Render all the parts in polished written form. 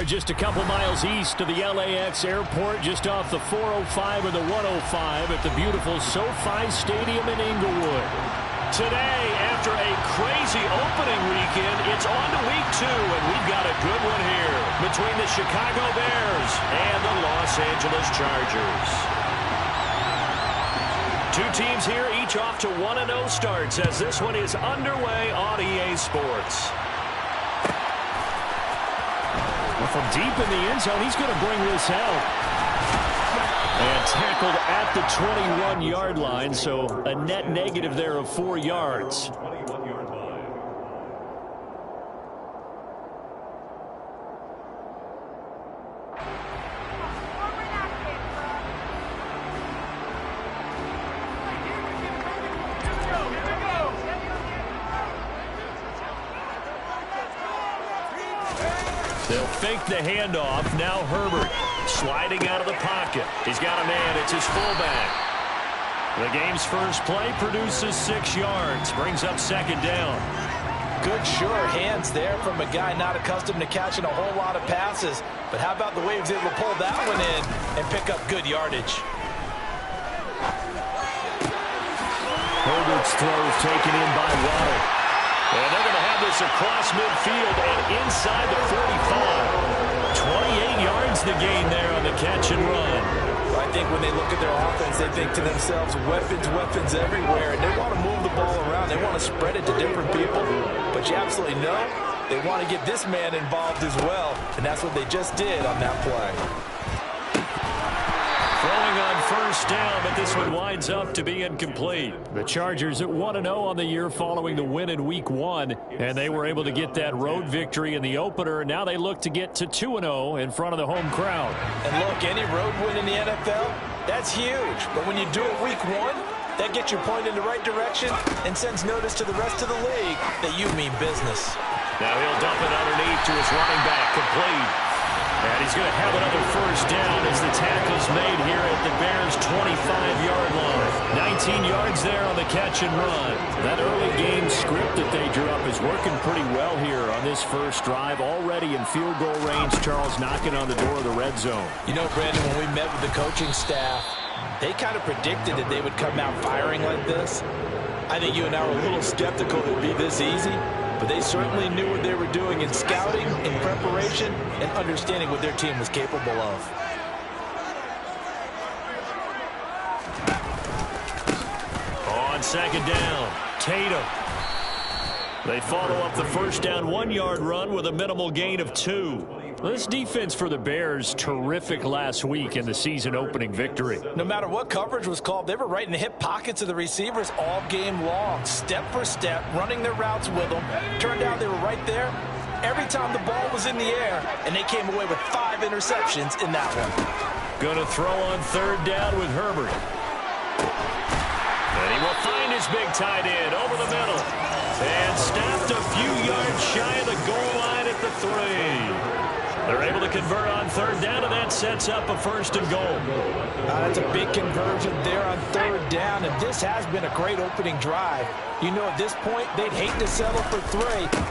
are just a couple miles east of the LAX airport, just off the 405 or the 105 at the beautiful SoFi Stadium in Inglewood. Today, after a crazy opening weekend, it's on to week 2, and we've got a good one here between the Chicago Bears and the Los Angeles Chargers. Two teams here, each off to 1-0 starts as this one is underway on EA Sports. Well, from deep in the end zone, he's going to bring this out. And tackled at the 21-yard line, so a net negative there of 4 yards. They'll fake the handoff. Now Herbert sliding out of the pocket. He's got a man. It's his fullback. The game's first play produces 6 yards. Brings up second down. Good, sure hands there from a guy not accustomed to catching a whole lot of passes. But how about the way he was able to pull that one in and pick up good yardage? Herbert's throw is taken in by Waddle. And they're going to have this across midfield and inside the 45. 28 yards the gain there on the catch and run. I think when they look at their offense, they think to themselves, weapons, weapons everywhere. And they want to move the ball around. They want to spread it to different people. But you absolutely know they want to get this man involved as well. And that's what they just did on that play. Throwing on first down, but this one winds up to be incomplete. The Chargers at 1-0 on the year following the win in Week 1, and they were able to get that road victory in the opener. Now they look to get to 2-0 in front of the home crowd. And look, any road win in the NFL, that's huge. But when you do it Week 1, that gets your point in the right direction and sends notice to the rest of the league that you mean business. Now he'll dump it underneath to his running back, complete. And he's going to have another first down as the tackle's made here at the Bears' 25-yard line. 19 yards there on the catch and run. That early game script that they drew up is working pretty well here on this first drive. Already in field goal range, Charles knocking on the door of the red zone. You know, Brandon, when we met with the coaching staff, they kind of predicted that they would come out firing like this. I think you and I were a little skeptical it would be this easy. But they certainly knew what they were doing in scouting, in preparation, and understanding what their team was capable of. On second down, Tatum. They follow up the first down 1-yard run with a minimal gain of 2. This defense for the Bears, terrific last week in the season-opening victory. No matter what coverage was called, they were right in the hip pockets of the receivers all game long, step for step, running their routes with them. Turned out they were right there every time the ball was in the air, and they came away with 5 interceptions in that one. Going to throw on third down with Herbert. And he will find his big tight end over the middle. And snapped a few yards shy of the goal line at the 3. They're able to convert on third down, and that sets up a first and goal. That's a big conversion there on third down, and this has been a great opening drive. You know, at this point, they'd hate to settle for 3,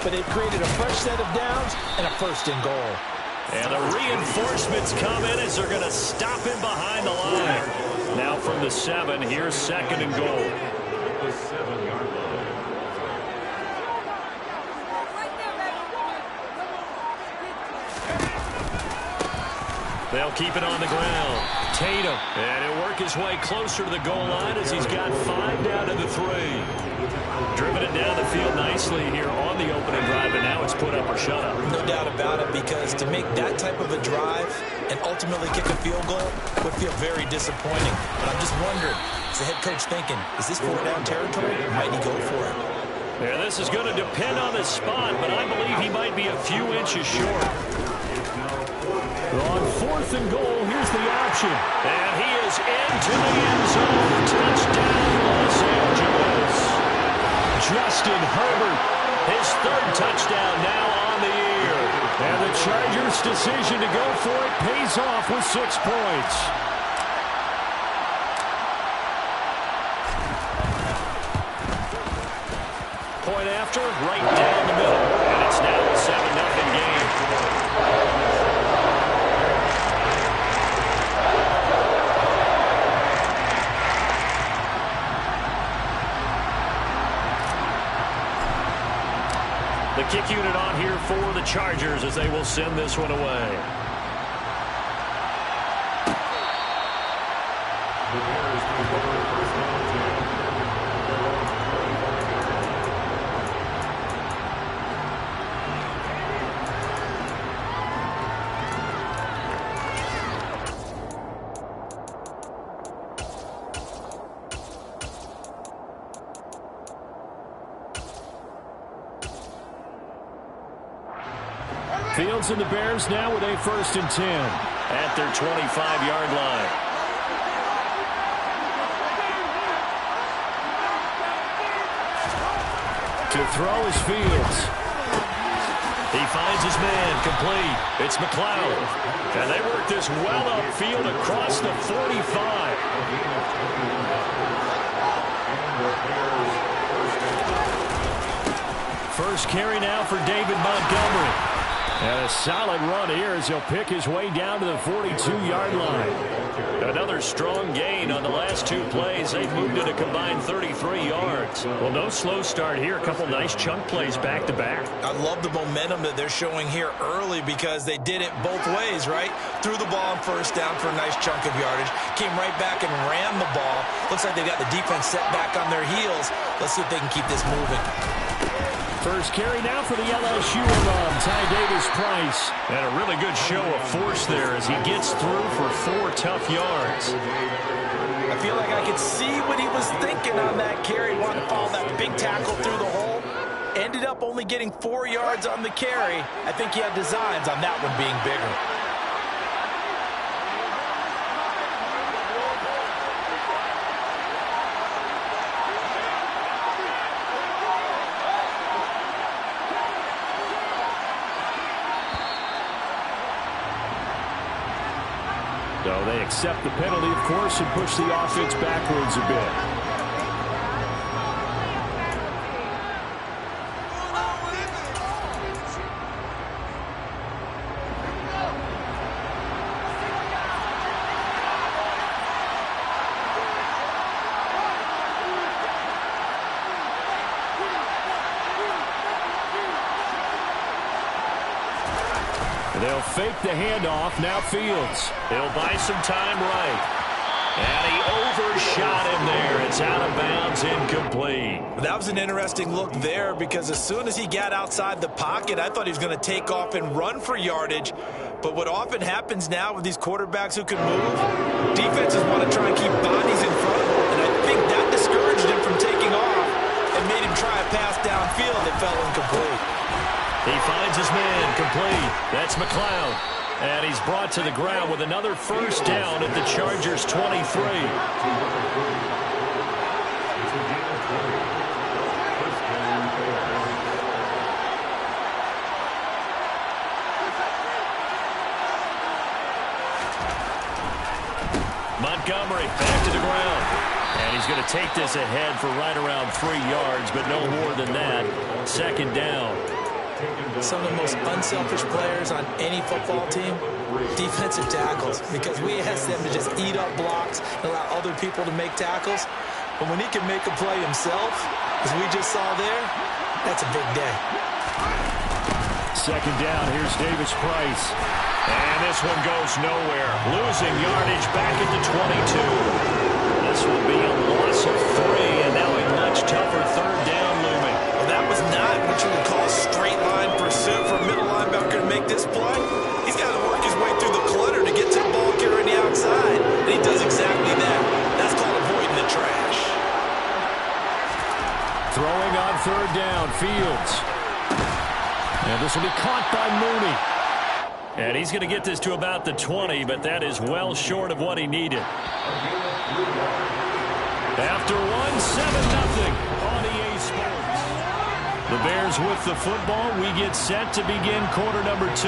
but they've created a fresh set of downs and a first and goal. And the reinforcements come in as they're going to stop him behind the line. Now from the 7, here's second and goal. They'll keep it on the ground. Tatum. And he'll work his way closer to the goal line as he's got 5 down to the 3. Driven it down the field nicely here on the opening drive, and now it's put up or shut up. No doubt about it, because to make that type of a drive and ultimately kick a field goal would feel very disappointing. But I'm just wondering, is the head coach thinking, is this 4-down territory, or might he go for it? Yeah, this is going to depend on the spot, but I believe he might be a few inches short. On fourth and goal, here's the option. And he is into the end zone. Touchdown, Los Angeles. Justin Herbert, his 3rd touchdown now on the year. And the Chargers' decision to go for it pays off with 6 points. Point after, right down the middle. And it's now a 7-0 game. kick unit on here for the Chargers as they will send this one away. The Bears take over first down and 10. Fields and the Bears now with a 1st and 10 at their 25-yard line. To throw is Fields. He finds his man complete. It's McLeod. And they work this well upfield across the 45. First carry now for David Montgomery. And a solid run here as he'll pick his way down to the 42-yard line. Another strong gain on the last 2 plays. They've moved it a combined 33 yards. Well, no slow start here. A couple nice chunk plays back-to-back. I love the momentum that they're showing here early because they did it both ways, right? Threw the ball on 1st down for a nice chunk of yardage. Came right back and ran the ball. Looks like they've got the defense set back on their heels. Let's see if they can keep this moving. First carry now for the LSU alum, Ty Davis-Price. And a really good show of force there as he gets through for 4 tough yards. I feel like I could see what he was thinking on that carry. He wanted to follow that big tackle through the hole. Ended up only getting 4 yards on the carry. I think he had designs on that one being bigger. So they accept the penalty, of course, and push the offense backwards a bit. They'll fake the handoff. Now Fields. He'll buy some time right. And he overshot him there. It's out of bounds, incomplete. That was an interesting look there because as soon as he got outside the pocket, I thought he was going to take off and run for yardage. But what often happens now with these quarterbacks who can move, defenses want to try and keep bodies in front of them. And I think that discouraged him from taking off and made him try a pass downfield that fell incomplete. He finds his man complete. That's McLeod. And he's brought to the ground with another 1st down at the Chargers' 23. Montgomery back to the ground. And he's going to take this ahead for right around 3 yards, but no more than that. 2nd down. Some of the most unselfish players on any football team, defensive tackles, because we ask them to just eat up blocks and allow other people to make tackles. But when he can make a play himself, as we just saw there, that's a big day. 2nd down, here's Davis-Price. And this one goes nowhere. Losing yardage back at the 22. This will be a loss of 3, and now a much tougher 3rd down looming. Well, that was not what you would call a straight line pursuit for a middle linebacker to make this play. He's got to work his way through the clutter to get to the ball carrier on the outside, and he does exactly that. That's called avoiding the trash. Throwing on 3rd down, Fields. And this will be caught by Mooney. And he's going to get this to about the 20, but that is well short of what he needed. After 1, 7-0 on EA Sports. The Bears with the football. We get set to begin quarter number 2.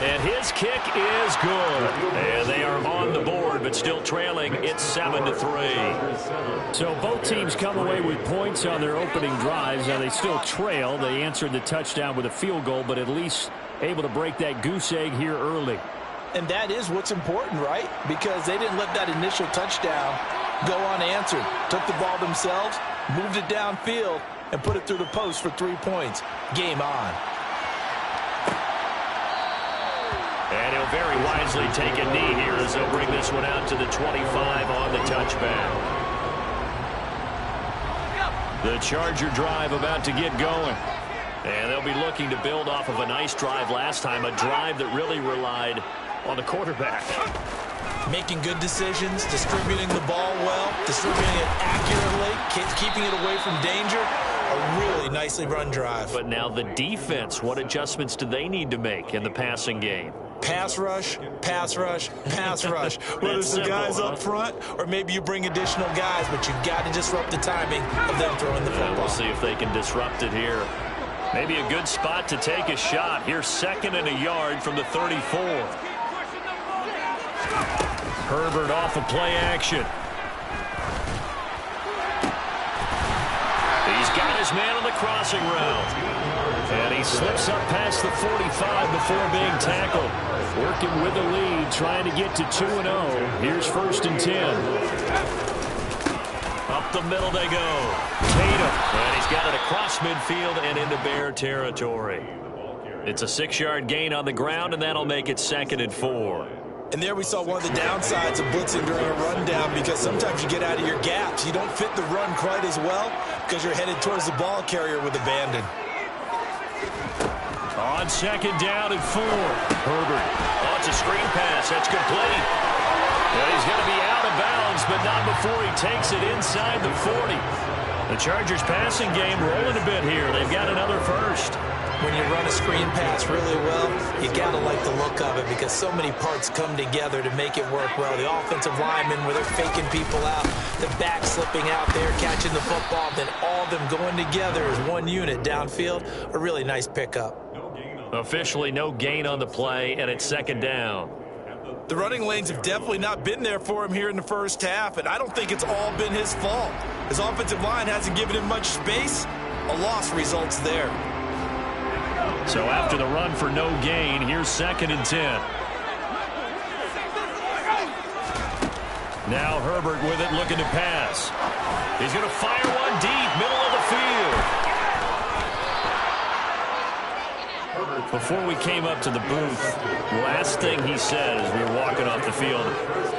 And his kick is good. And they are on the board, but still trailing. It's 7-3. So both teams come away with points on their opening drives. Now they still trail. They answered the touchdown with a field goal, but at least able to break that goose egg here early. And that is what's important, right? Because they didn't let that initial touchdown go unanswered. Took the ball themselves, moved it downfield, and put it through the post for 3 points. Game on. And he'll very wisely take a knee here as they'll bring this one out to the 25 on the touchback. The Charger drive about to get going. And they'll be looking to build off of a nice drive last time, a drive that really relied on the quarterback. Making good decisions, distributing the ball well, distributing it accurately, keeping it away from danger. A really nicely run drive. But now the defense, what adjustments do they need to make in the passing game? Pass rush, pass rush, pass rush. Whether it's the guys up front or maybe you bring additional guys, but you've got to disrupt the timing of them throwing the football. We'll see if they can disrupt it here. Maybe a good spot to take a shot. Here's 2nd and a yard from the 34. Herbert off of play action. He's got his man on the crossing route. And he slips up past the 45 before being tackled. Working with the lead, trying to get to 2-0. Here's 1st and 10. Up the middle they go. Tatum. And he's got it across midfield and into Bear territory. It's a 6-yard gain on the ground, and that'll make it 2nd and 4. And there we saw one of the downsides of blitzing during a rundown, because sometimes you get out of your gaps. You don't fit the run quite as well because you're headed towards the ball carrier with abandon. On 2nd down and 4. Herbert. Oh, it's a screen pass. That's complete. And he's going to be out of bounds, but not before he takes it inside the 40. The Chargers passing game rolling a bit here. They've got another first. When you run a screen pass really well, you got to like the look of it because so many parts come together to make it work well. The offensive linemen, where they're faking people out, the back slipping out there, catching the football, then all of them going together as one unit downfield, a really nice pickup. Officially no gain on the play, and it's 2nd down. The running lanes have definitely not been there for him here in the first half, and I don't think it's all been his fault. His offensive line hasn't given him much space. A loss results there. So after the run for no gain, here's 2nd and 10. Now Herbert with it, looking to pass. He's going to fire one deep, middle of the field. Before we came up to the booth, last thing he said as we were walking off the field,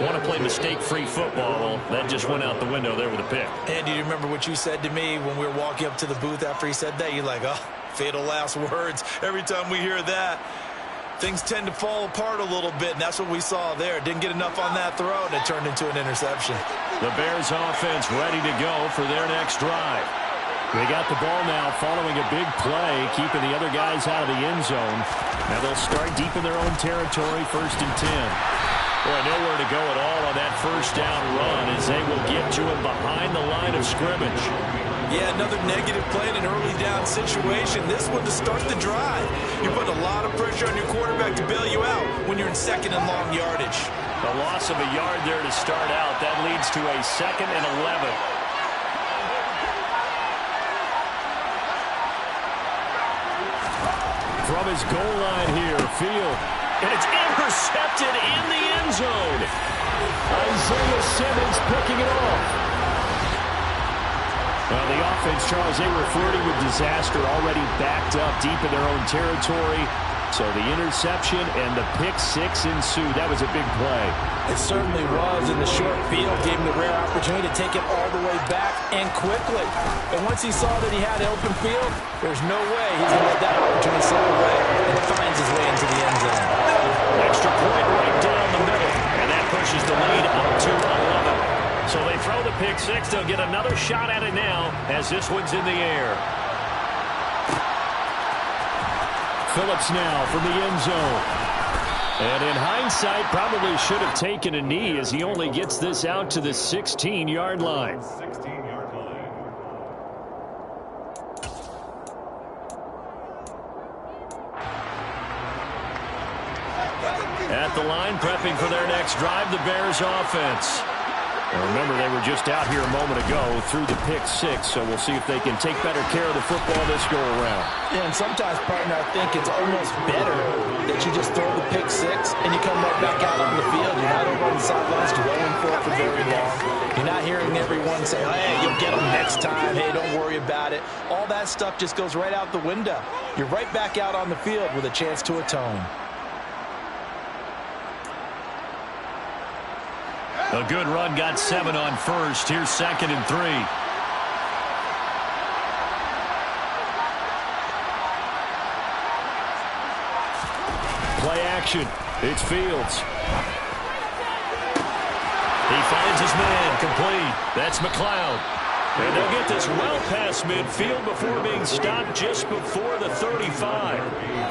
want to play mistake-free football. Well, that just went out the window there with a pick. Andy, do you remember what you said to me when we were walking up to the booth after he said that? You're like, oh, fatal last words. Every time we hear that, things tend to fall apart a little bit, and that's what we saw there. Didn't get enough on that throw, and it turned into an interception. The Bears offense ready to go for their next drive. They got the ball now following a big play, keeping the other guys out of the end zone. Now they'll start deep in their own territory, 1st and 10. Boy, nowhere to go at all on that first down run as they will get to him behind the line of scrimmage. Yeah, another negative play in an early down situation. This one to start the drive. You're putting a lot of pressure on your quarterback to bail you out when you're in 2nd and long yardage. A loss of a yard there to start out. That leads to a 2nd and 11. From his goal line here, Field. And it's intercepted in the end zone. Isaiah Simmons picking it off. Well, the offense, Charles, they were flirting with disaster, already backed up deep in their own territory. So the interception and the pick six ensued. That was a big play. It certainly was, and the short field gave him the rare opportunity to take it all the way back and quickly. And once he saw that he had open field, there's no way he's going to let that opportunity slip away, and finds his way into the end zone. Extra point right down the middle, and that pushes the lead up to 11. So they throw the pick six. They'll get another shot at it now as this one's in the air. Phillips now from the end zone. And in hindsight, probably should have taken a knee as he only gets this out to the 16-yard line. At the line, prepping for their next drive, the Bears offense. And remember, they were just out here a moment ago through the pick six, so we'll see if they can take better care of the football this go-around. Yeah, and sometimes, partner, I think it's almost better that you just throw the pick six and you come right back out on the field. You're not over on the sidelines dwelling for it for very long. You're not hearing everyone say, hey, you'll get them next time. Hey, don't worry about it. All that stuff just goes right out the window. You're right back out on the field with a chance to atone. A good run, got 7 on first. Here's 2nd and 3. Play action. It's Fields. He finds his man, complete. That's McLeod. And they'll get this well past midfield before being stopped just before the 35.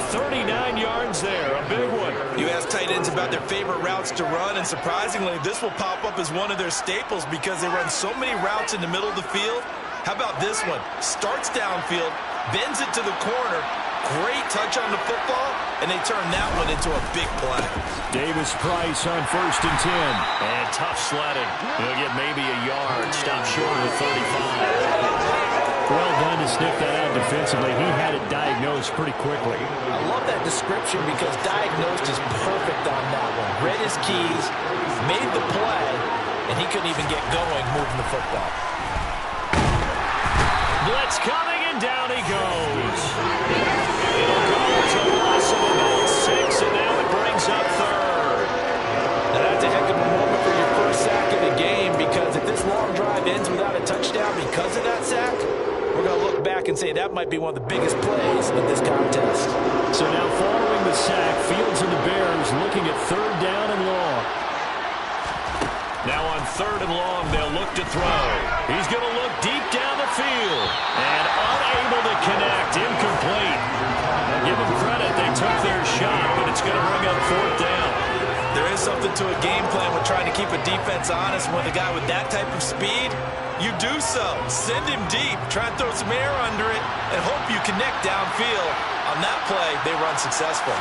39 yards there, a big one. You ask tight ends about their favorite routes to run, and surprisingly, this will pop up as one of their staples because they run so many routes in the middle of the field. How about this one? Starts downfield, bends it to the corner, great touch on the football, and they turn that one into a big play. Davis Price on 1st and 10. And tough sledding. He'll get maybe a yard. Stop short of the 35. Well done to sniff that out defensively. He had it diagnosed pretty quickly. I love that description because diagnosed is perfect on that one. Read his keys, made the play, and he couldn't even get going moving the football. Blitz coming, and down he goes. It'll go to a loss of about 6, and now it brings up 3rd. Now that's a heck of a moment for your first sack of the game, because if this long drive ends without a touchdown because of that sack, we're going to look back and say that might be one of the biggest plays of this contest. So now following the sack, Fields and the Bears looking at 3rd down and long. Now on 3rd and long, they'll look to throw. He's going to look deep down the field and unable to connect. Incomplete. Now give them credit. They took their shot, but it's going to bring up 4th down. There is something to a game plan with trying to keep a defense honest. When a guy with that type of speed, you do so. Send him deep. Try and throw some air under it and hope you connect downfield. On that play, they run successful.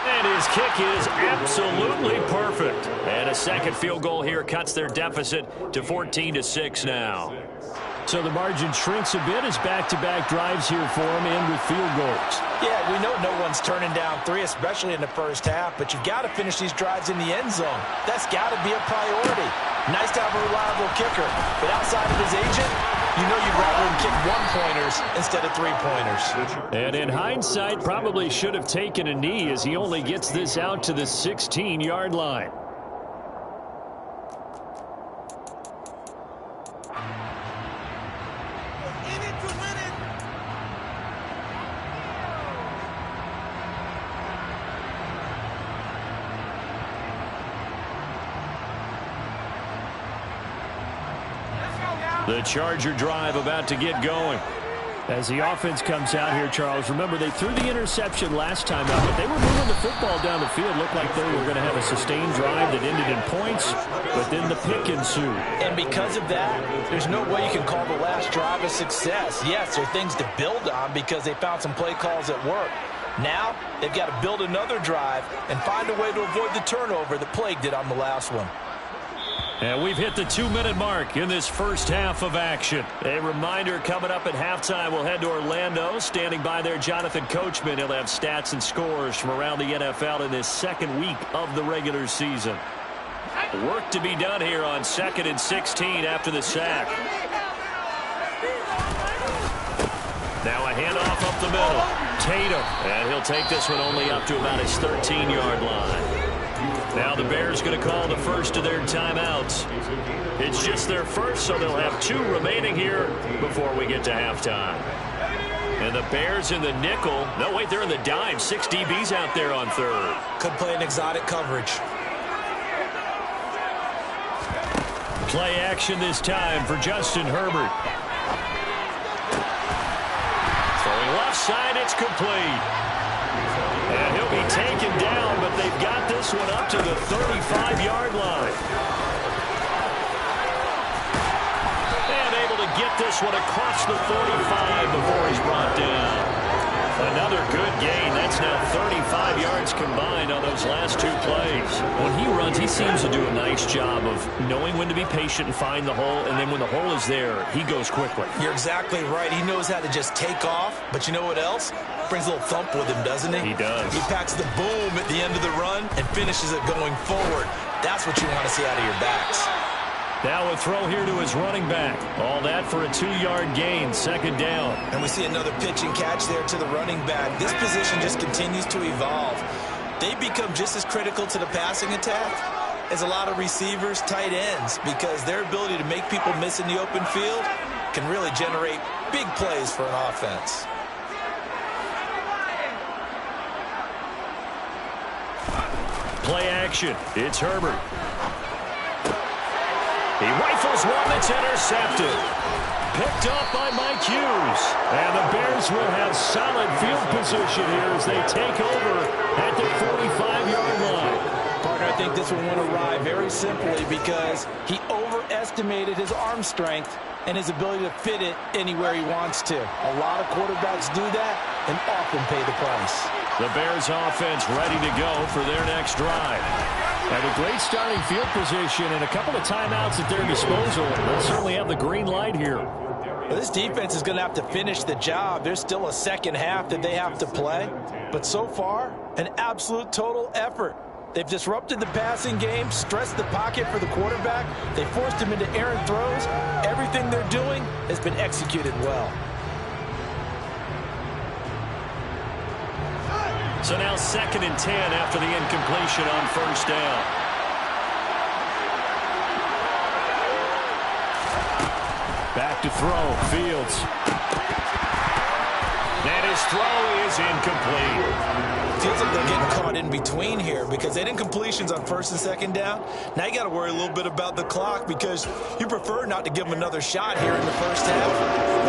And his kick is absolutely perfect. And a second field goal here cuts their deficit to 14-6 now. So the margin shrinks a bit as back-to-back drives here for him and with field goals. Yeah, we know no one's turning down 3, especially in the first half, but you've got to finish these drives in the end zone. That's got to be a priority. Nice to have a reliable kicker, but outside of his agent, you know you'd rather him kick 1-pointers instead of 3-pointers. And in hindsight, probably should have taken a knee as he only gets this out to the 16-yard line. The Charger drive about to get going. As the offense comes out here, Charles, remember they threw the interception last time out, but they were moving the football down the field. Looked like they were going to have a sustained drive that ended in points, but then the pick ensued. And because of that, there's no way you can call the last drive a success. Yes, there are things to build on because they found some play calls that work. Now, they've got to build another drive and find a way to avoid the turnover that plagued it on the last one. And we've hit the 2-minute mark in this first half of action. A reminder, coming up at halftime, we'll head to Orlando. Standing by there, Jonathan Coachman. He'll have stats and scores from around the NFL in this second week of the regular season. Work to be done here on 2nd and 16 after the sack. Now a handoff up the middle. Tatum. And he'll take this one only up to about his 13-yard line. Now the Bears going to call the first of their timeouts. It's just their first, so they'll have 2 remaining here before we get to halftime. And the Bears in the nickel. No, wait, they're in the dime. 6 DBs out there on 3rd. Could play an exotic coverage. Play action this time for Justin Herbert. Throwing left side, it's complete. And he'll be taken down, but they've got this one up to the 35-yard line. And able to get this one across the 45 before he's brought down. Another good gain. That's now 35 yards combined on those last 2 plays. When he runs, he seems to do a nice job of knowing when to be patient and find the hole, and then when the hole is there, he goes quickly. You're exactly right. He knows how to just take off, but you know what else? Brings a little thump with him, doesn't he? He does. He packs the boom at the end of the run and finishes it going forward. That's what you want to see out of your backs. Now a throw here to his running back. All that for a 2-yard gain, second down. And we see another pitch and catch there to the running back. This position just continues to evolve. They become just as critical to the passing attack as a lot of receivers, tight ends, because their ability to make people miss in the open field can really generate big plays for an offense. Play action. It's Herbert. He rifles one that's intercepted. Picked up by Mike Hughes. And the Bears will have solid field position here as they take over at the 45-yard line. Partner, I think this one went awry very simply because he overestimated his arm strength and his ability to fit it anywhere he wants to. A lot of quarterbacks do that and often pay the price. The Bears offense ready to go for their next drive. Have a great starting field position and a couple of timeouts at their disposal. They'll certainly have the green light here. Well, this defense is going to have to finish the job. There's still a second half that they have to play. But so far, an absolute total effort. They've disrupted the passing game, stressed the pocket for the quarterback. They forced him into errant throws. Everything they're doing has been executed well. So now 2nd and 10 after the incompletion on first down. Back to throw, Fields. And his throw is incomplete. Feels like they're getting caught in between here because they didn't completions on 1st and 2nd down. Now you got to worry a little bit about the clock because you prefer not to give them another shot here in the first half.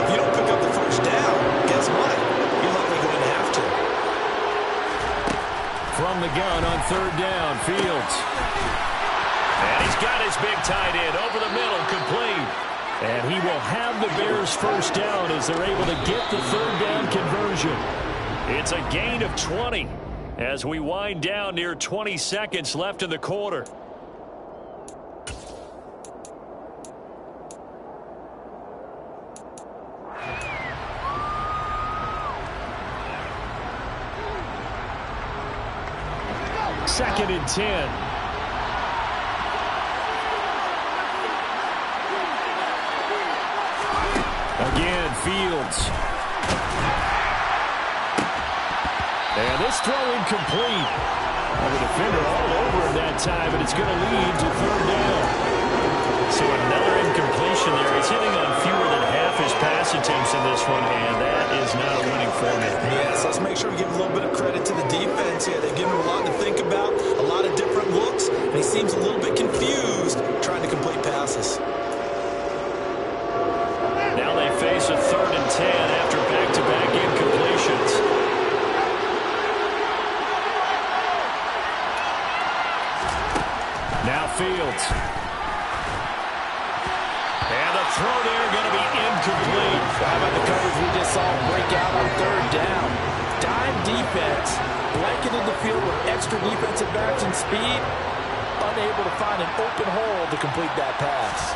If you don't pick up the first down, guess what? You're likely going to have to. From the gun on 3rd down, Fields. And he's got his big tight end over the middle, complete. And he will have the Bears first down as they're able to get the 3rd down conversion. It's a gain of 20 as we wind down near 20 seconds left in the quarter. Second and 10. Again, Fields. And this throw incomplete. The defender all over him that time, but it's going to lead to 3rd down. So another incompletion there. He's hitting on fewer than half his pass attempts in this one, and that is not a winning formula. Yes, let's make sure we give a little bit of credit to the defense here. They've given him a lot to think about, a lot of different looks, and he seems a little bit confused trying to complete passes. Now they face a 3rd and 10 after back-to-back incompletions. Now Fields. And the throw there going to be incomplete. How about the coverage we just saw break out on 3rd down? Dime defense, blanketed the field with extra defensive backs and speed, unable to find an open hole to complete that pass.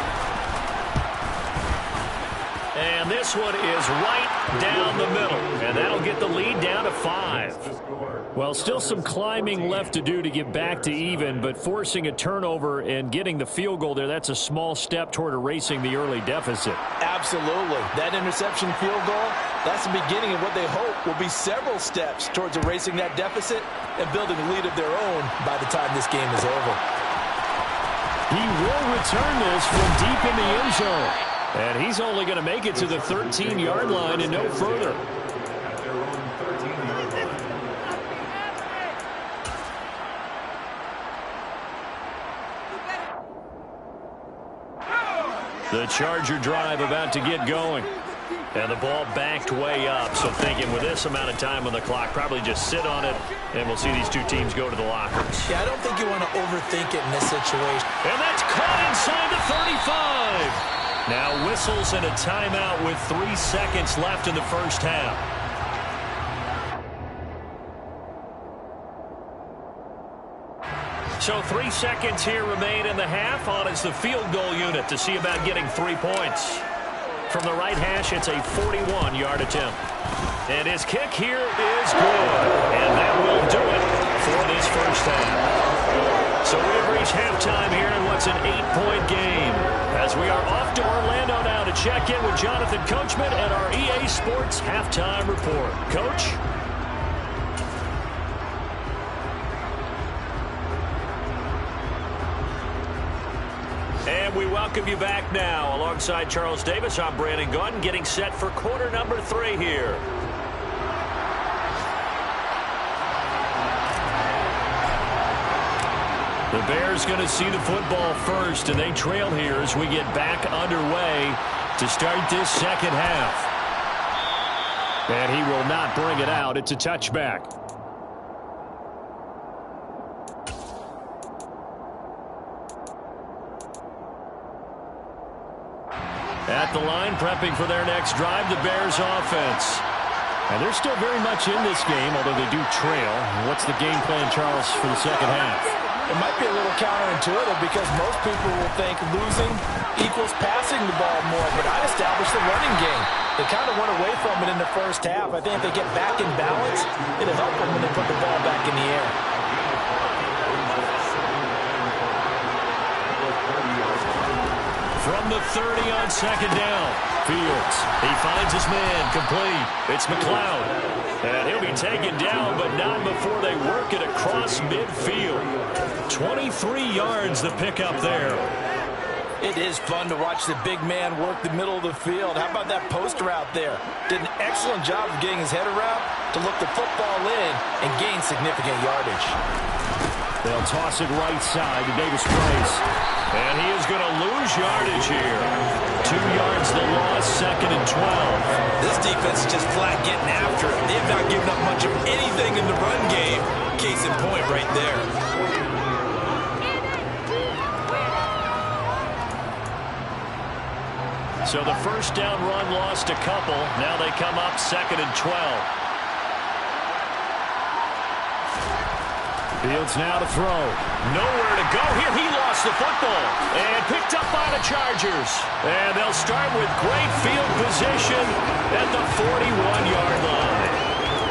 And this one is right down the middle. And that'll get the lead down to 5. Well, still some climbing left to do to get back to even, but forcing a turnover and getting the field goal there, that's a small step toward erasing the early deficit. Absolutely. That interception field goal, that's the beginning of what they hope will be several steps towards erasing that deficit and building a lead of their own by the time this game is over. He will return this from deep in the end zone. And he's only going to make it to the 13-yard line and no further. The Charger drive about to get going. And the ball backed way up. So thinking with this amount of time on the clock, probably just sit on it, and we'll see these two teams go to the lockers. Yeah, I don't think you want to overthink it in this situation. And that's caught inside the 35. Now whistles and a timeout with 3 seconds left in the first half. So 3 seconds here remain in the half. On is the field goal unit to see about getting 3 points. From the right hash, it's a 41-yard attempt. And his kick here is good. And that will do it for this first half. So we've reached halftime here in what's an 8-point game. As we are off to Orlando now to check in with Jonathan Coachman and our EA Sports Halftime Report. Coach? And we welcome you back now. Alongside Charles Davis, I'm Brandon Gunn, getting set for quarter number 3 here. The Bears going to see the football first, and they trail here as we get back underway to start this second half. And he will not bring it out. It's a touchback. At the line, prepping for their next drive, the Bears offense. And they're still very much in this game, although they do trail. What's the game plan, Charles, for the second half? It might be a little counterintuitive because most people will think losing equals passing the ball more, but I'd establish the running game. They kind of went away from it in the first half. I think if they get back in balance, it'll help them when they put the ball back in the air. From the 30 on second down, Fields. He finds his man, complete. It's McLeod. And he'll be taken down, but not before they work it across midfield. 23 yards the pickup there. It is fun to watch the big man work the middle of the field. How about that post route there? Did an excellent job of getting his head around to look the football in and gain significant yardage. They'll toss it right side to Davis Price. And he is going to lose yardage here. 2 yards the loss, 2nd and 12. This defense is just flat getting after it. They have not given up much of anything in the run game. Case in point right there. So the first down run lost a couple. Now they come up 2nd and 12. Fields now to throw. Nowhere to go here. He lost the football. And picked up by the Chargers. And they'll start with great field position at the 41-yard line.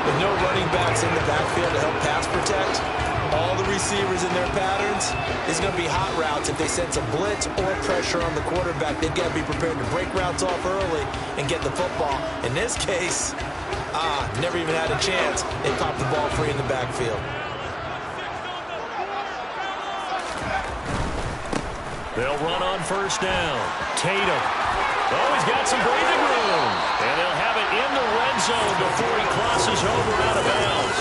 With no running backs in the backfield to help pass protect, all the receivers in their patterns, it's going to be hot routes. If they sense a blitz or pressure on the quarterback, they've got to be prepared to break routes off early and get the football. In this case, never even had a chance. They popped the ball free in the backfield. They'll run on first down. Tatum. Oh, he's got some breathing room. And they'll have it in the red zone before he crosses over out of bounds.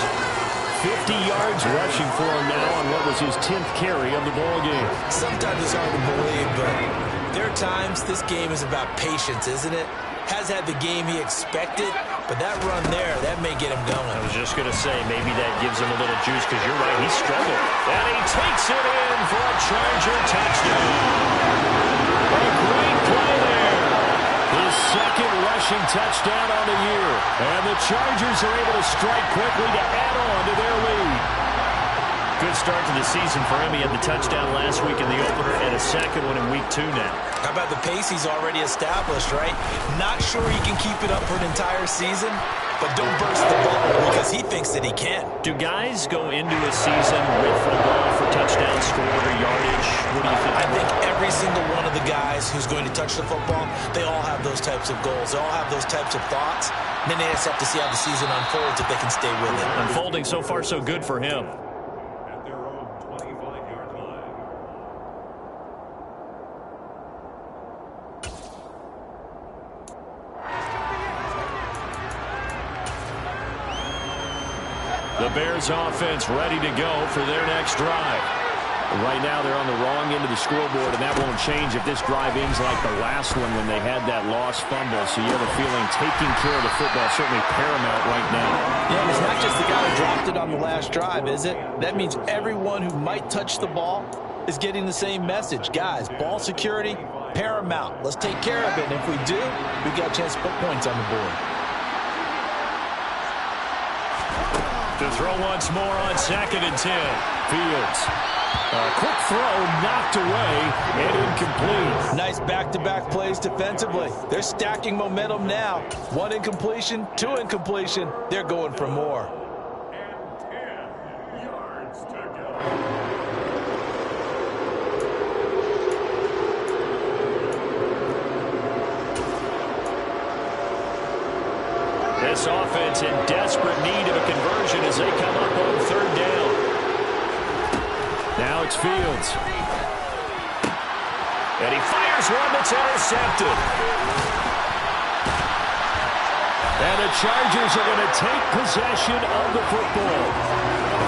50 yards rushing for him now on what was his 10th carry of the ball game. Sometimes it's hard to believe, but there are times this game is about patience, isn't it? Has had the game he expected, but that run there, that may get him going. I was just going to say, maybe that gives him a little juice, because you're right, he struggled. And he takes it in for a Charger touchdown. A great play there. His second rushing touchdown on the year. And the Chargers are able to strike quickly to add on to their lead. Good start to the season for him. He had the touchdown last week in the opener and a second one in week 2 now. How about the pace he's already established, right? Not sure he can keep it up for an entire season, but don't burst the bubble because he thinks that he can. Do guys go into a season with the ball for touchdown scored or yardage? What do you think? I think every single one of the guys who's going to touch the football, they all have those types of goals. They all have those types of thoughts. And then they just have to see how the season unfolds if they can stay with it. Unfolding so far so good for him. The Bears offense ready to go for their next drive. Right now they're on the wrong end of the scoreboard, and that won't change if this drive ends like the last one when they had that lost fumble. So you have a feeling taking care of the football is certainly paramount right now. Yeah, and it's not just the guy who dropped it on the last drive, is it? That means everyone who might touch the ball is getting the same message. Guys, ball security, paramount. Let's take care of it. And if we do, we've got a chance to put points on the board. To throw once more on 2nd and 10. Fields. Quick throw knocked away and incomplete. Nice back-to-back plays defensively. They're stacking momentum now. 1 incompletion, 2 incompletion. They're going for more. This offense in desperate need of a conversion as they come up on 3rd down. Now it's Fields. And he fires one that's intercepted. And the Chargers are going to take possession of the football.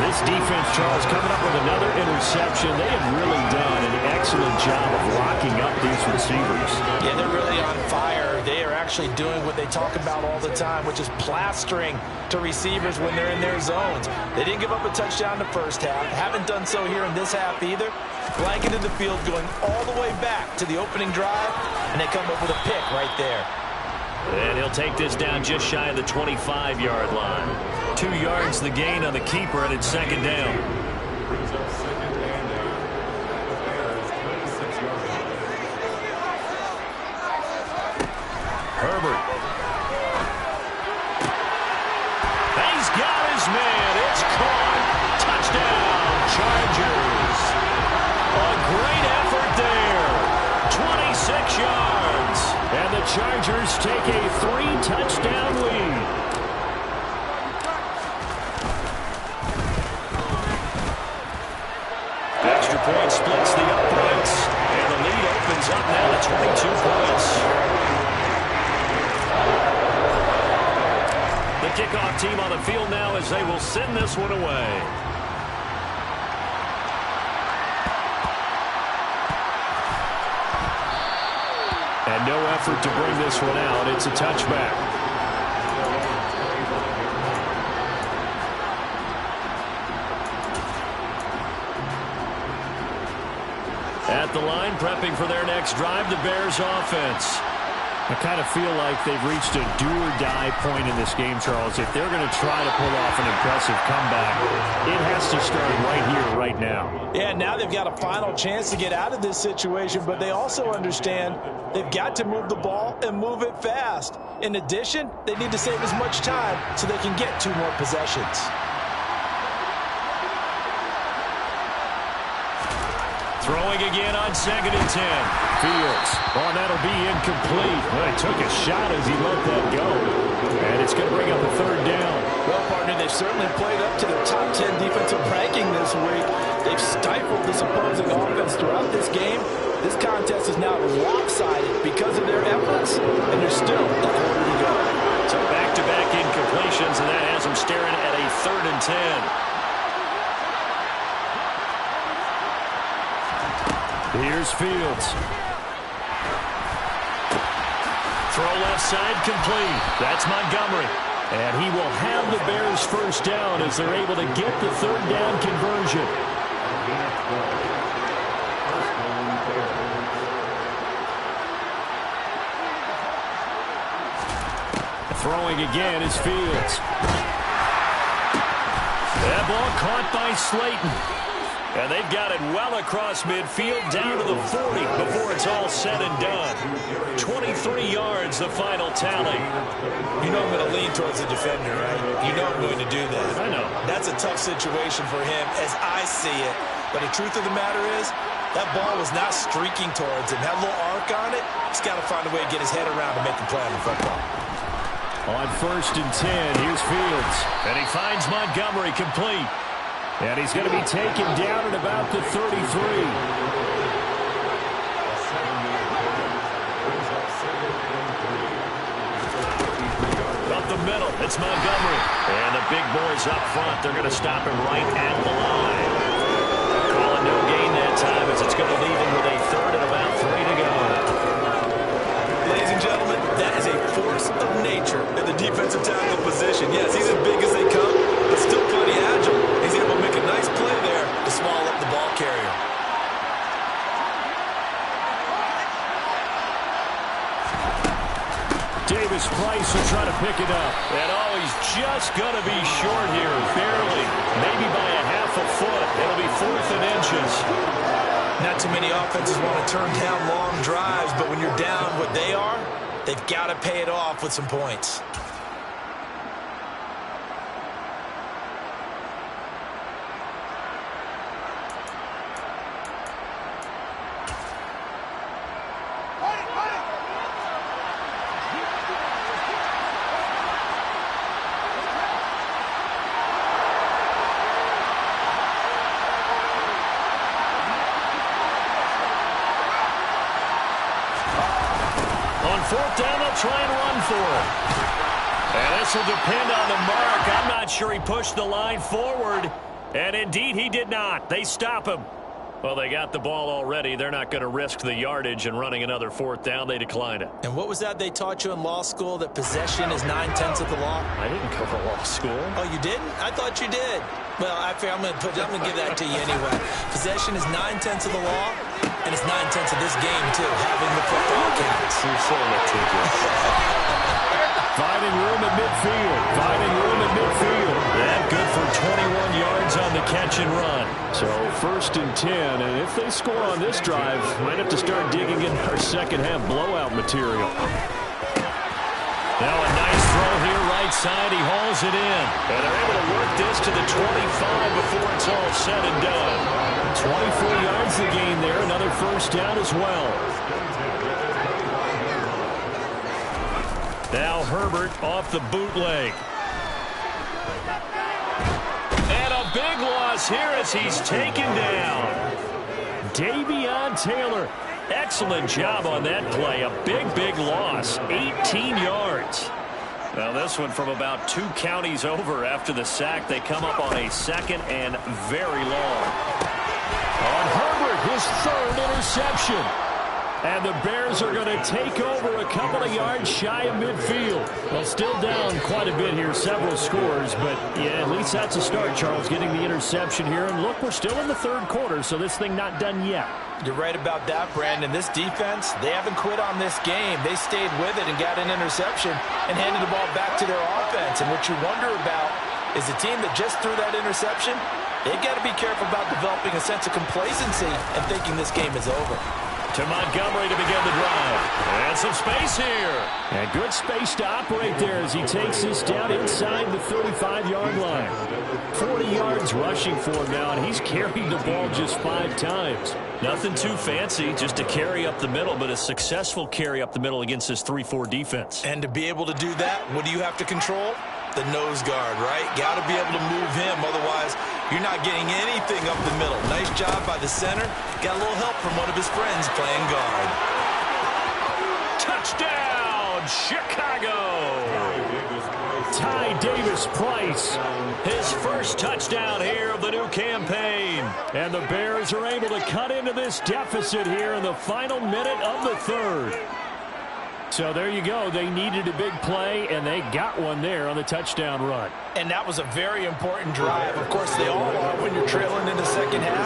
This defense, Charles, coming up with another interception. They have really done an excellent job of locking up these receivers. Yeah, they're really on fire. They are actually doing what they talk about all the time, which is plastering to receivers when they're in their zones. They didn't give up a touchdown in the first half. Haven't done so here in this half either. Blanketed the field going all the way back to the opening drive, and they come up with a pick right there. And he'll take this down just shy of the 25-yard line. 2 yards the gain on the keeper, and it's 2nd down. Herbert. He's got his man. It's caught. Touchdown, Chargers. A great effort there. 26 yards. And the Chargers take a 3-touchdown lead. Extra point splits the uprights. And the lead opens up now to 22 points. The kickoff team on the field now as they will send this one away. And no effort to bring this one out. It's a touchback. At the line, prepping for their next drive, the Bears offense. I kind of feel like they've reached a do-or-die point in this game, Charles. If they're going to try to pull off an impressive comeback, it has to start right here, right now. Yeah, now they've got a final chance to get out of this situation, but they also understand they've got to move the ball and move it fast. In addition, they need to save as much time so they can get 2 more possessions. Throwing again on 2nd and 10. Fields. Oh, that'll be incomplete. Well, he took a shot as he let that go. And it's going to bring up a 3rd down. Well, partner, they've certainly played up to the top 10 defensive ranking this week. They've stifled this opposing offense throughout this game. This contest is now lopsided because of their efforts, and there's still a quarter to go. So back-to-back incompletions, and that has them staring at a 3rd and 10. Here's Fields. Throw left side complete. That's Montgomery. And he will have the Bears first down as they're able to get the 3rd down conversion. Throwing again is Fields. That ball caught by Slayton. And they've got it well across midfield down to the 40 before it's all said and done. 23 yards, the final tally. You know I'm going to lean towards the defender, right? You know I'm going to do that. I know. That's a tough situation for him as I see it. But the truth of the matter is, that ball was not streaking towards him. Had a little arc on it. He's got to find a way to get his head around to make the play on the football. On 1st and 10, here's Fields. And he finds Montgomery complete. And he's going to be taken down at about the 33. Up the middle, it's Montgomery. And the big boys up front, they're going to stop him right at the line. Calling no gain that time as it's going to leave him with a 3rd and about 3 to go. Ladies and gentlemen, that is a force of nature in the defensive tackle position. Yes, he's as big as they come, but still plenty agile. He's able to make a nice play there to swallow up the ball carrier. Davis Davis-Price will try to pick it up. And he's just going to be short here, barely, maybe by a half a foot. It'll be 4th and inches. Not too many offenses want to turn down long drives, but when you're down what they are, they've got to pay it off with some points. On 4th down, they'll try and run for it. And this will depend on the mark. I'm not sure he pushed the line forward. And indeed, he did not. They stop him. Well, they got the ball already. They're not going to risk the yardage and running another 4th down. They decline it. And what was that they taught you in law school, that possession is 9/10 of the law? I didn't go to law school. Oh, you didn't? I thought you did. Well, I'm going to give that to you anyway. Possession is 9/10 of the law, and it's 9/10 of this game, too, having the football counts. You're so litigious. Finding room at midfield. Finding room at midfield. And good for 21 yards on the catch and run. So 1st and 10, and if they score on this drive, might have to start digging in our second half blowout material. Now a nice throw here, right side. He hauls it in. And they're able to work this to the 25 before it's all said and done. 24 yards the gain there. Another 1st down as well. Now Herbert off the bootleg. And a big loss here as he's taken down. Davion Taylor. Excellent job on that play. A big loss. 18 yards. Now this one from about 2 counties over after the sack. They come up on a 2nd and very long. On Herbert, his 3rd interception. And the Bears are going to take over a couple of yards shy of midfield. Well, still down quite a bit here, several scores, but yeah, at least that's a start, Charles, getting the interception here. And look, we're still in the 3rd quarter, so this thing not done yet. You're right about that, Brandon. This defense, they haven't quit on this game. They stayed with it and got an interception and handed the ball back to their offense. And what you wonder about is the team that just threw that interception, they've got to be careful about developing a sense of complacency and thinking this game is over. To Montgomery to begin the drive. And some space here. And good space to operate there as he takes this down inside the 35-yard line. 40 yards rushing for him now, and he's carried the ball just 5 times. Nothing too fancy, just a carry up the middle, but a successful carry up the middle against this 3-4 defense. And to be able to do that, what do you have to control? The nose guard, right? Got to be able to move him, otherwise you're not getting anything up the middle. Nice job by the center. Got a little help from one of his friends playing guard. Touchdown, Chicago! Ty Davis-Price, his 1st touchdown here of the new campaign. And the Bears are able to cut into this deficit here in the final minute of the 3rd. So there you go. They needed a big play, and they got one there on the touchdown run. And that was a very important drive. Of course, they all are when you're trailing in the second half.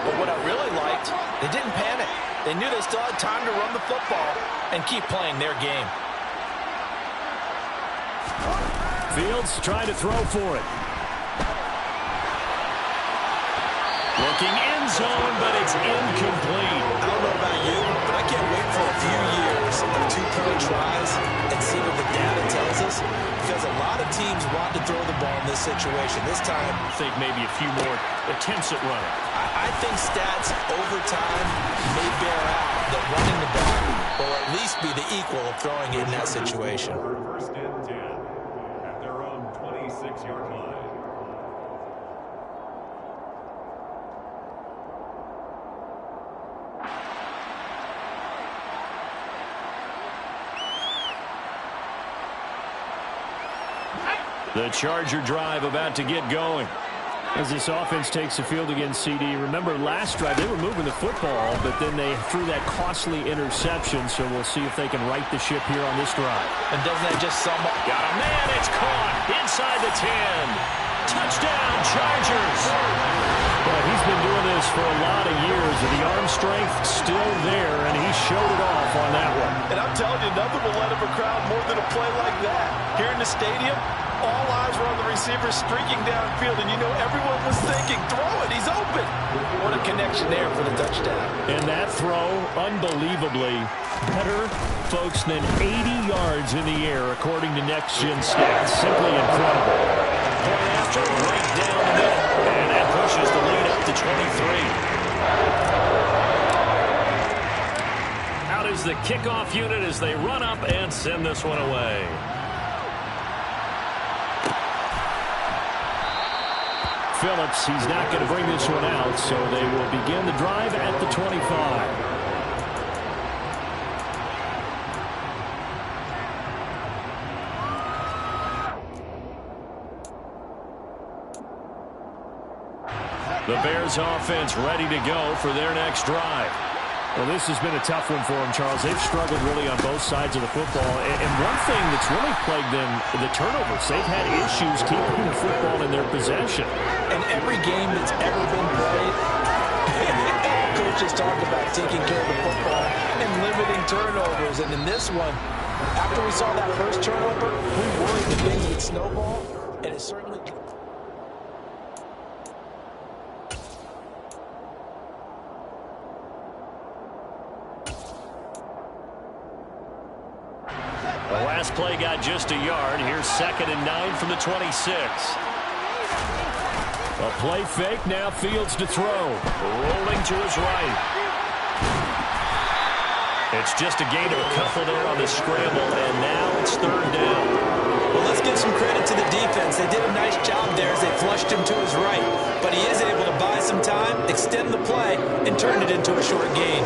But what I really liked, they didn't panic. They knew they still had time to run the football and keep playing their game. Fields trying to throw for it. Looking end zone, but it's incomplete. I don't know about you, but I can't wait for a few years of 2-point tries and see what the data tells us, because a lot of teams want to throw the ball in this situation. This time, I think maybe a few more attempts at running. I think stats over time may bear out that running the ball will at least be the equal of throwing it in that situation. 1st and 10 at their own 26-yard line. The Charger drive about to get going. As this offense takes the field against CD. Remember last drive they were moving the football, but then they threw that costly interception. So we'll see if they can right the ship here on this drive. And doesn't that just sum up? Got a man, it's caught inside the 10. Touchdown, Chargers. Well, he's been doing this for a lot of years, and the arm strength still there, and he showed it off on that one. And I'm telling you, nothing will let up a crowd more than a play like that. Here in the stadium, all eyes were on the receiver streaking downfield, and you know everyone was thinking, throw it, he's open. What a connection there for the touchdown. And that throw, unbelievably better, folks, than 80 yards in the air, according to Next Gen Stats. Simply incredible. Point after, right down the middle, and that pushes the lead up to 23. Out is the kickoff unit as they run up and send this one away. Phillips, he's not going to bring this one out, so they will begin the drive at the 25. The Bears offense ready to go for their next drive. Well, this has been a tough one for them, Charles. They've struggled really on both sides of the football. And one thing that's really plagued them, the turnovers. They've had issues keeping the football in their possession. And every game that's ever been played, coaches talk about taking care of the football and limiting turnovers. And in this one, after we saw that first turnover, we worried that things would snowball, and it certainly... The last play got just a yard. Here's 2nd and 9 from the 26. A play fake, now Fields to throw. Rolling to his right. It's just a gain of a couple there on the scramble, and now it's 3rd down. Well, let's give some credit to the defense. They did a nice job there as they flushed him to his right. But he is able to buy some time, extend the play, and turn it into a short gain.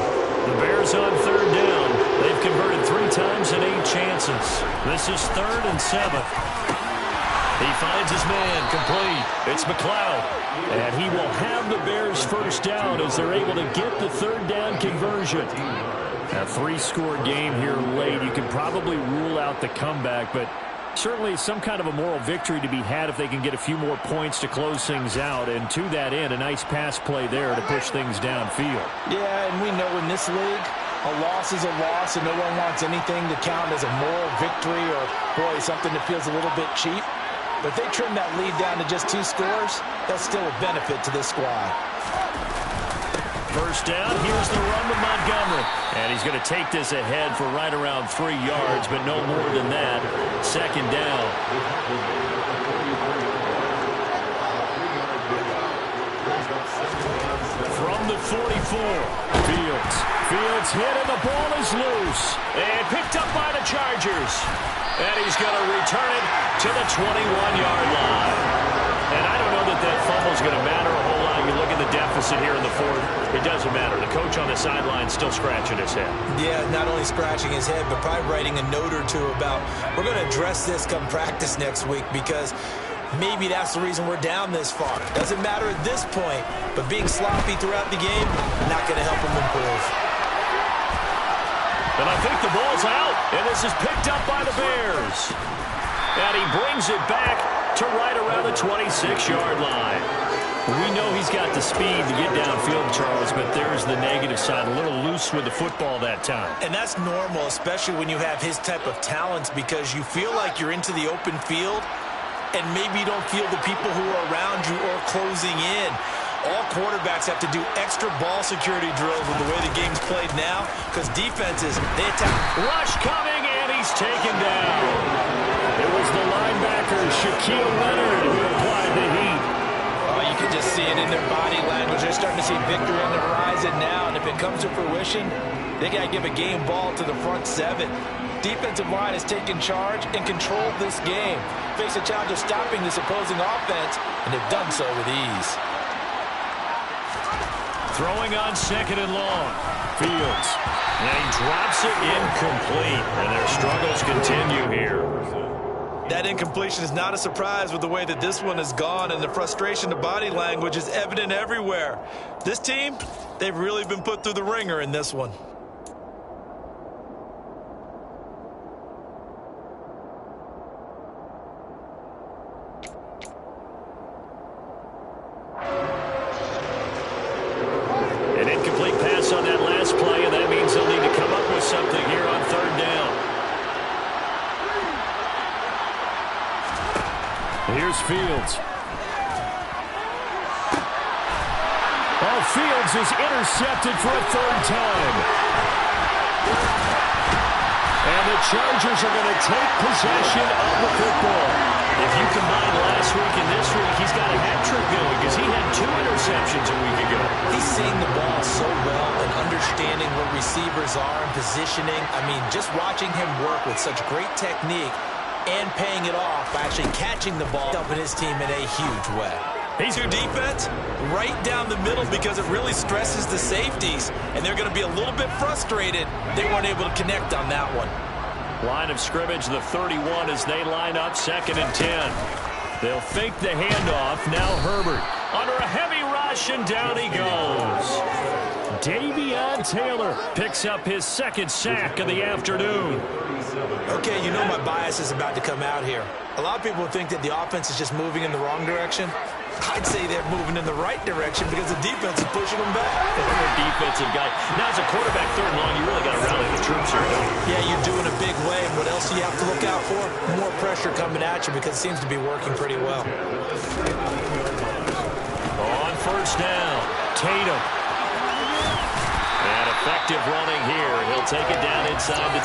The Bears on 3rd down. They've converted 3 times in 8 chances. This is 3rd and 7. He finds his man, complete. It's McLeod. And he will have the Bears first down as they're able to get the 3rd down conversion. A 3-score game here late. You can probably rule out the comeback, but certainly some kind of a moral victory to be had if they can get a few more points to close things out. And to that end, a nice pass play there to push things downfield. Yeah, and we know in this league, a loss is a loss, and no one wants anything to count as a moral victory or, boy, something that feels a little bit cheap. But they trim that lead down to just 2 scores. That's still a benefit to this squad. First down, here's the run to Montgomery. And he's going to take this ahead for right around 3 yards, but no more than that. 2nd down. From the 44, Fields hit and the ball is loose. And picked up by the Chargers. And he's going to return it to the 21-yard line. And I don't know that fumble's going to matter a whole lot. You look at the deficit here in the 4th. It doesn't matter. The coach on the sideline still scratching his head. Yeah, not only scratching his head, but probably writing a note or two about, we're going to address this come practice next week because maybe that's the reason we're down this far. Doesn't matter at this point, but being sloppy throughout the game, not going to help him improve. And I think the ball's out, and this is picked up by the Bears. And he brings it back to right around the 26-yard line. We know he's got the speed to get downfield, Charles, but there's the negative side. A little loose with the football that time. And that's normal, especially when you have his type of talents, because you feel like you're into the open field, and maybe you don't feel the people who are around you or closing in. All quarterbacks have to do extra ball security drills with the way the game's played now, because defenses, they attack. Rush coming, and he's taken down. It was the linebacker, Shaquille Leonard, who applied the heat. Oh, you can just see it in their body language. They're starting to see victory on the horizon now, and if it comes to fruition, they got to give a game ball to the front 7. Defensive line has taken charge and controlled this game. Face a challenge of stopping this opposing offense, and they've done so with ease. Throwing on 2nd and long. Fields. And he drops it incomplete. And their struggles continue here. That incompletion is not a surprise with the way that this one has gone, and the frustration, the body language is evident everywhere. This team, they've really been put through the ringer in this one. pass on that last play, and that means they'll need to come up with something here on third down. Here's Fields. Oh, Fields is intercepted for a third time. And the Chargers are going to take possession of the football. If you combine last week and this week, he's got a hat trick going because he had 2 interceptions a week ago. He's seeing the ball so well and understanding where receivers are and positioning. I mean, just watching him work with such great technique and paying it off by actually catching the ball, helping his team in a huge way. He's your defense right down the middle because it really stresses the safeties, and they're going to be a little bit frustrated they weren't able to connect on that one. Line of scrimmage, the 31 as they line up, 2nd and 10. They'll fake the handoff. Now Herbert under a heavy rush, and down he goes. Davion Taylor picks up his 2nd sack of the afternoon. Okay, you know my bias is about to come out here. A lot of people think that the offense is just moving in the wrong direction. I'd say they're moving in the right direction because the defense is pushing them back. They're defensive guy. Now, as a quarterback, 3rd and long, you really got to rally the troops here. Yeah, you're doing a big way. And what else do you have to look out for? More pressure coming at you because it seems to be working pretty well. On 1st down, Tatum. And effective running here. He'll take it down inside the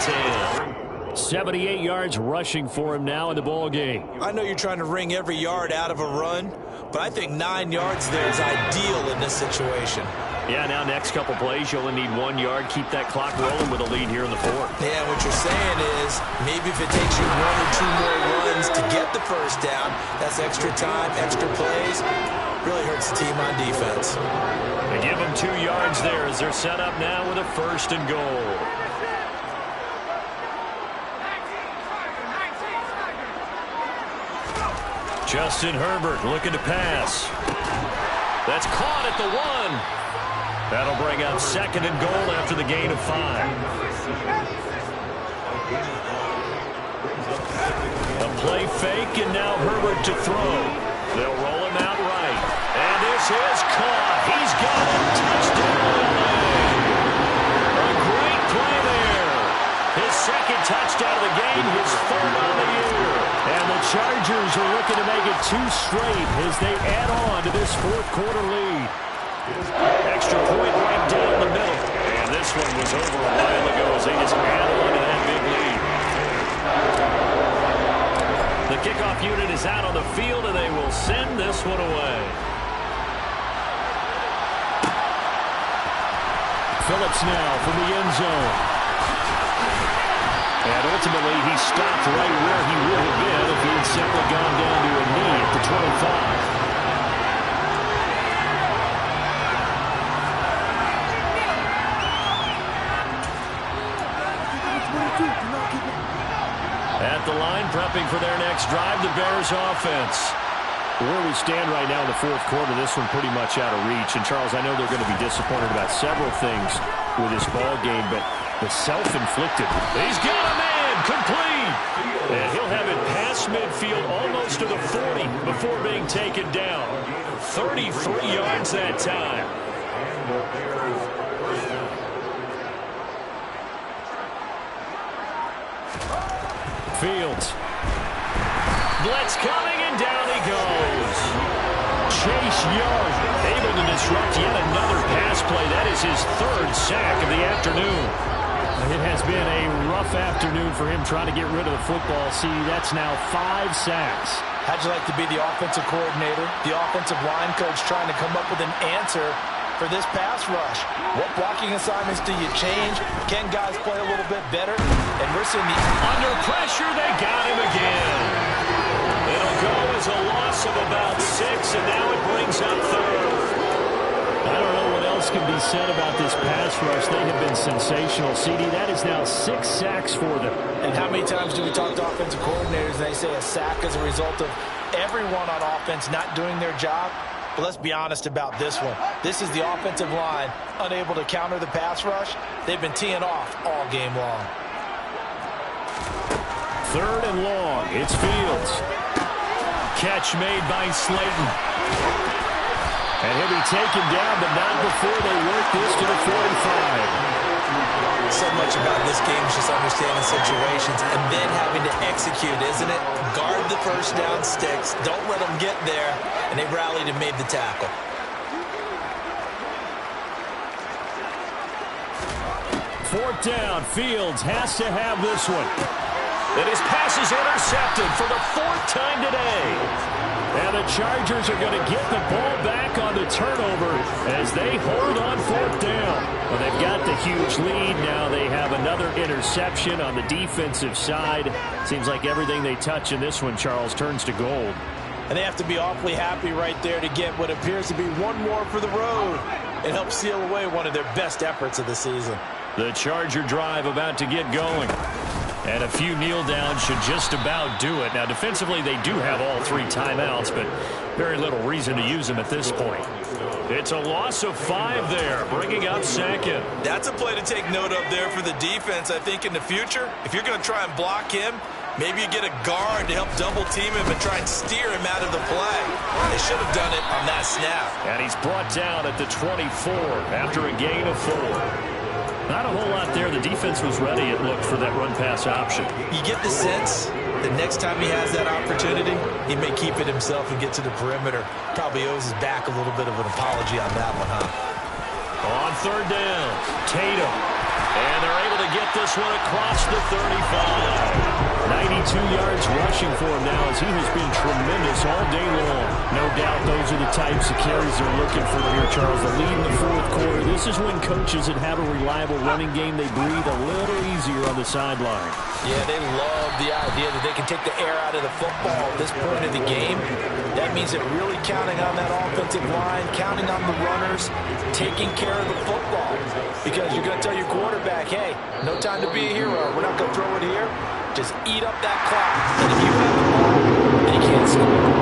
10. 78 yards rushing for him now in the ball game. I know you're trying to wring every yard out of a run, but I think 9 yards there is ideal in this situation. Yeah, now next couple plays, you only need 1 yard. Keep that clock rolling with a lead here in the 4th. Yeah, what you're saying is maybe if it takes you 1 or 2 more runs to get the 1st down, that's extra time, extra plays. Really hurts the team on defense. They give them 2 yards there as they're set up now with a 1st and goal. Justin Herbert looking to pass. That's caught at the 1. That'll bring up 2nd and goal after the gain of 5. A play fake, and now Herbert to throw. They'll roll him out right. And this is caught. He's got a touchdown. A great play there. His 2nd touchdown of the game, his 3rd on the year. And the Chargers are looking to make it 2 straight as they add on to this 4th quarter lead. Extra point right down the middle. And this one was over a while ago as they just add on to that big lead. The kickoff unit is out on the field, and they will send this one away. Phillips now from the end zone. And ultimately, he stopped right where he would have been if he had simply gone down to a knee at the 25. At the line, prepping for their next drive, the Bears offense. Where we stand right now in the 4th quarter, this one pretty much out of reach. And, Charles, I know they're going to be disappointed about several things with this ball game, but the self-inflicted. He's got a man, complete. And he'll have it past midfield almost to the 40 before being taken down. 33 yards that time. Fields. Blitz coming, and down he goes. Chase Young able to disrupt yet another pass play. That is his 3rd sack of the afternoon. It has been a rough afternoon for him trying to get rid of the football. See, that's now 5 sacks. How'd you like to be the offensive coordinator, the offensive line coach trying to come up with an answer for this pass rush? What blocking assignments do you change? Can guys play a little bit better? And we're seeing the... Under pressure, they got him again. It'll go as a loss of about 6, and now it brings up 3rd. I don't know what else can be said about this pass rush. They have been sensational. CD, that is now 6 sacks for them. And how many times do we talk to offensive coordinators and they say a sack is a result of everyone on offense not doing their job? But let's be honest about this one. This is the offensive line unable to counter the pass rush. They've been teeing off all game long. 3rd and long. It's Fields. Catch made by Slayton. And he'll be taken down, but not before they work this to the 45. So much about this game is just understanding situations and then having to execute, isn't it? Guard the first down sticks. Don't let them get there. And they rallied and made the tackle. Fourth down. Fields has to have this one. And his pass is intercepted for the fourth time today. And the Chargers are going to get the ball back on the turnover as they hold on fourth down. Well, they've got the huge lead. Now they have another interception on the defensive side. Seems like everything they touch in this one, Charles, turns to gold. And they have to be awfully happy right there to get what appears to be one more for the road and help seal away one of their best efforts of the season. The Charger drive about to get going. And a few kneel downs should just about do it. Now, defensively, they do have all 3 timeouts, but very little reason to use them at this point. It's a loss of 5 there, bringing up second. That's a play to take note of there for the defense, I think, in the future. If you're going to try and block him, maybe you get a guard to help double-team him and try and steer him out of the play. They should have done it on that snap. And he's brought down at the 24 after a gain of 4. Not a whole lot there. The defense was ready, it looked, for that run-pass option. You get the sense that next time he has that opportunity, he may keep it himself and get to the perimeter. Probably owes his back a little bit of an apology on that one, huh? On third down, Tatum. And they're able to get this one across the 35. 92 yards rushing for him now as he has been tremendous all day long. No doubt those are the types of carries they're looking for here, Charles. The lead in the fourth quarter. This is when coaches that have a reliable running game, they breathe a little easier on the sideline. Yeah, they love the idea that they can take the air out of the football at this point of the game. That means they're really counting on that offensive line, counting on the runners, taking care of the football. Because you're going to tell your quarterback, hey, no time to be a hero. We're not going to throw it here. Just eat up that clock. And if you have the ball, they can't score.